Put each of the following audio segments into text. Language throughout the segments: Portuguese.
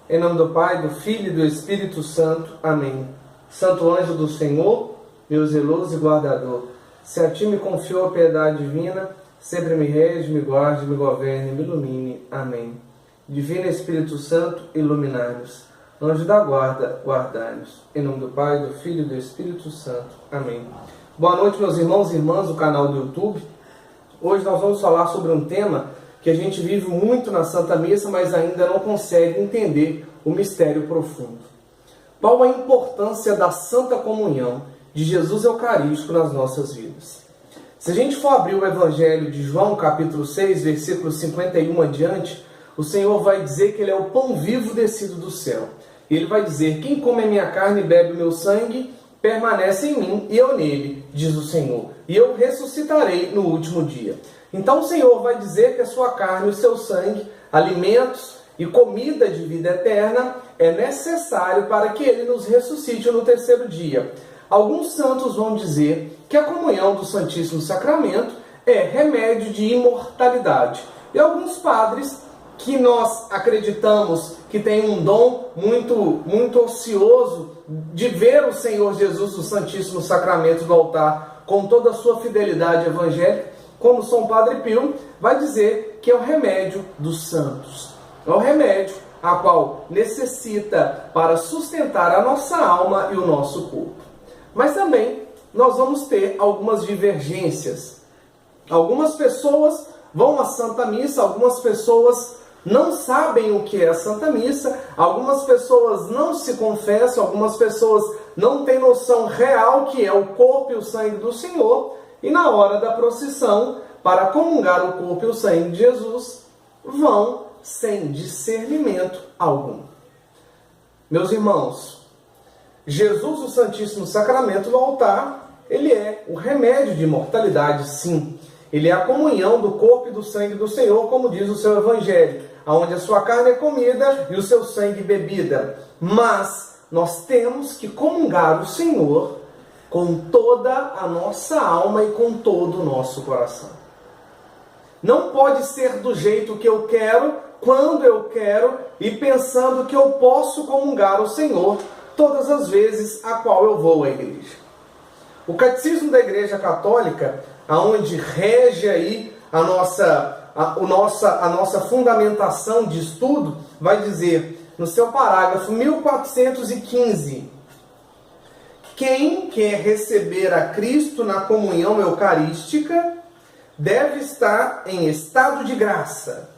Em nome do Pai, do Filho e do Espírito Santo. Amém. Santo anjo do Senhor, meu zeloso e guardador, se a ti me confiou a piedade divina, sempre me rege, me guarde, me governe, me ilumine. Amém. Divino Espírito Santo, iluminai-nos. Anjo da guarda, guardai-nos. Em nome do Pai, do Filho e do Espírito Santo. Amém. Boa noite, meus irmãos e irmãs do canal do YouTube. Hoje nós vamos falar sobre um tema que a gente vive muito na Santa Missa, mas ainda não consegue entender o mistério profundo. Qual a importância da Santa Comunhão de Jesus Eucarístico nas nossas vidas? Se a gente for abrir o Evangelho de João, capítulo 6, versículos 51 adiante, o Senhor vai dizer que Ele é o pão vivo descido do céu. Ele vai dizer: quem come a minha carne e bebe o meu sangue, permanece em mim e eu nele, diz o Senhor, e eu ressuscitarei no último dia. Então o Senhor vai dizer que a sua carne e o seu sangue, alimentos e comida de vida eterna, é necessário para que Ele nos ressuscite no terceiro dia. Alguns santos vão dizer que a comunhão do Santíssimo Sacramento é remédio de imortalidade. E alguns padres, que nós acreditamos que tem um dom muito ocioso de ver o Senhor Jesus, o Santíssimo Sacramento do altar, com toda a sua fidelidade evangélica, como São Padre Pio, vai dizer que é o remédio dos santos. É o remédio a qual necessita para sustentar a nossa alma e o nosso corpo. Mas também nós vamos ter algumas divergências. Algumas pessoas vão à Santa Missa, algumas pessoas não sabem o que é a Santa Missa, algumas pessoas não se confessam, algumas pessoas não têm noção real que é o corpo e o sangue do Senhor, e na hora da procissão, para comungar o corpo e o sangue de Jesus, vão sem discernimento algum. Meus irmãos, Jesus, o Santíssimo Sacramento do altar, ele é o remédio de imortalidade, sim. Ele é a comunhão do corpo e do sangue do Senhor, como diz o seu Evangelho, onde a sua carne é comida e o seu sangue bebida. Mas nós temos que comungar o Senhor com toda a nossa alma e com todo o nosso coração. Não pode ser do jeito que eu quero, quando eu quero, e pensando que eu posso comungar o Senhor todas as vezes a qual eu vou à igreja. O Catecismo da Igreja Católica, aonde rege aí a nossa fundamentação de estudo, vai dizer no seu parágrafo 1415: quem quer receber a Cristo na comunhão eucarística deve estar em estado de graça.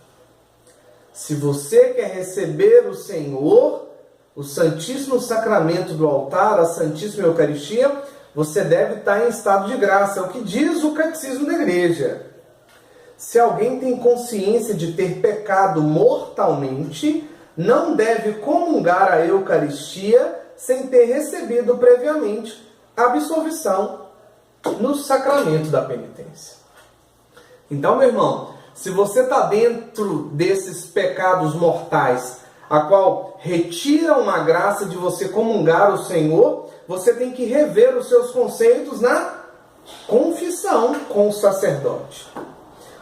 Se você quer receber o Senhor, o Santíssimo Sacramento do altar, a Santíssima Eucaristia, você deve estar em estado de graça. É o que diz o Catecismo da Igreja. Se alguém tem consciência de ter pecado mortalmente, não deve comungar a Eucaristia sem ter recebido previamente a absolvição no sacramento da penitência. Então, meu irmão, se você está dentro desses pecados mortais, a qual retiram a graça de você comungar o Senhor, você tem que rever os seus conceitos na confissão com o sacerdote.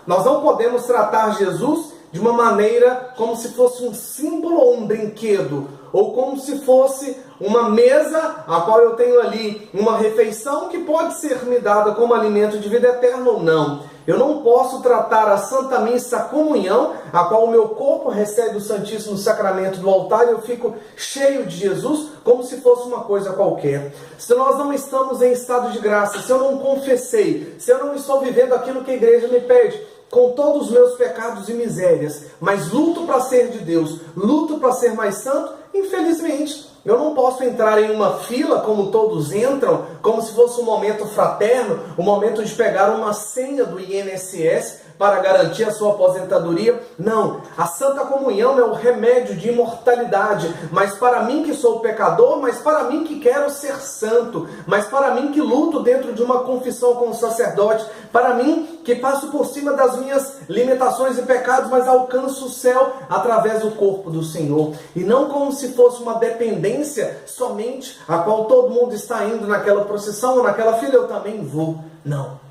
Nós não podemos tratar Jesus de uma maneira como se fosse um símbolo ou um brinquedo, ou como se fosse uma mesa a qual eu tenho ali uma refeição que pode ser me dada como alimento de vida eterna ou não. Eu não posso tratar a Santa Missa, a comunhão, a qual o meu corpo recebe o Santíssimo Sacramento do altar e eu fico cheio de Jesus, como se fosse uma coisa qualquer. Se nós não estamos em estado de graça, se eu não confessei, se eu não estou vivendo aquilo que a igreja me pede, com todos os meus pecados e misérias, mas luto para ser de Deus, luto para ser mais santo, infelizmente, eu não posso entrar em uma fila como todos entram, como se fosse um momento fraterno, um momento de pegar uma senha do INSS para garantir a sua aposentadoria. Não, a Santa Comunhão é o remédio de imortalidade, mas para mim que sou pecador, mas para mim que quero ser santo, mas para mim que luto dentro de uma confissão com o sacerdote, para mim que passo por cima das minhas limitações e pecados, mas alcanço o céu através do corpo do Senhor, e não como se fosse uma dependência somente a qual todo mundo está indo naquela procissão ou naquela fila, eu também vou. Não.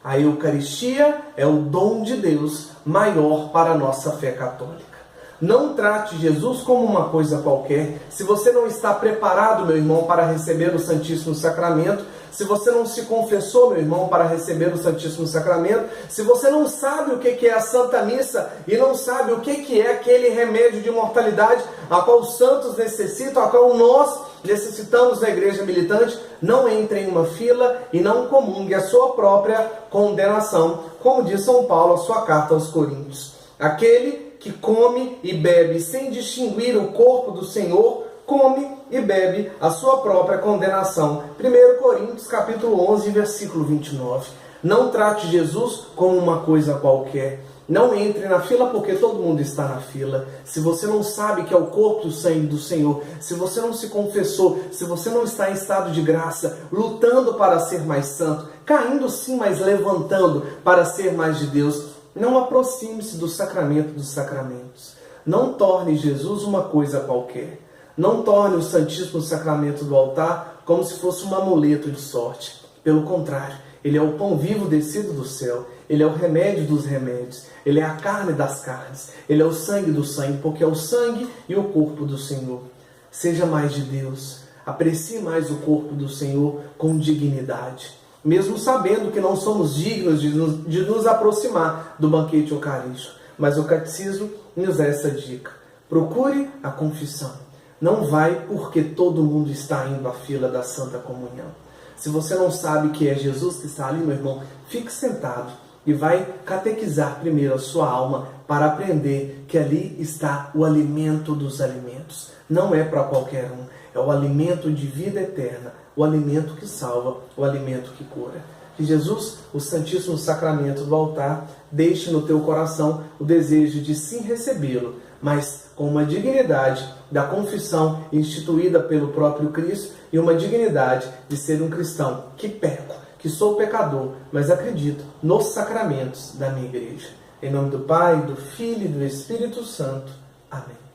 A Eucaristia é o dom de Deus maior para a nossa fé católica. Não trate Jesus como uma coisa qualquer. Se você não está preparado, meu irmão, para receber o Santíssimo Sacramento, se você não se confessou, meu irmão, para receber o Santíssimo Sacramento, se você não sabe o que é a Santa Missa e não sabe o que é aquele remédio de imortalidade a qual os santos necessitam, a qual nós necessitamos na igreja militante, não entre em uma fila e não comungue a sua própria condenação, como diz São Paulo, a sua carta aos Coríntios. Aquele que come e bebe sem distinguir o corpo do Senhor, come e bebe a sua própria condenação. 1 Coríntios capítulo 11, versículo 29. Não trate Jesus como uma coisa qualquer. Não entre na fila porque todo mundo está na fila. Se você não sabe que é o corpo e o sangue do Senhor, se você não se confessou, se você não está em estado de graça, lutando para ser mais santo, caindo sim, mas levantando para ser mais de Deus, não aproxime-se do sacramento dos sacramentos. Não torne Jesus uma coisa qualquer. Não torne o Santíssimo Sacramento do altar como se fosse um amuleto de sorte. Pelo contrário, ele é o pão vivo descido do céu. Ele é o remédio dos remédios. Ele é a carne das carnes. Ele é o sangue do sangue, porque é o sangue e o corpo do Senhor. Seja mais de Deus. Aprecie mais o corpo do Senhor com dignidade. Mesmo sabendo que não somos dignos de nos aproximar do banquete eucarístico. Mas o catecismo nos dá essa dica. Procure a confissão. Não vai porque todo mundo está indo à fila da Santa Comunhão. Se você não sabe que é Jesus que está ali, meu irmão, fique sentado e vai catequizar primeiro a sua alma para aprender que ali está o alimento dos alimentos. Não é para qualquer um, é o alimento de vida eterna, o alimento que salva, o alimento que cura. Que Jesus, o Santíssimo Sacramento do altar, deixe no teu coração o desejo de sim recebê-lo, mas com uma dignidade da confissão instituída pelo próprio Cristo e uma dignidade de ser um cristão que peco, que sou pecador, mas acredito nos sacramentos da minha igreja. Em nome do Pai, do Filho e do Espírito Santo. Amém.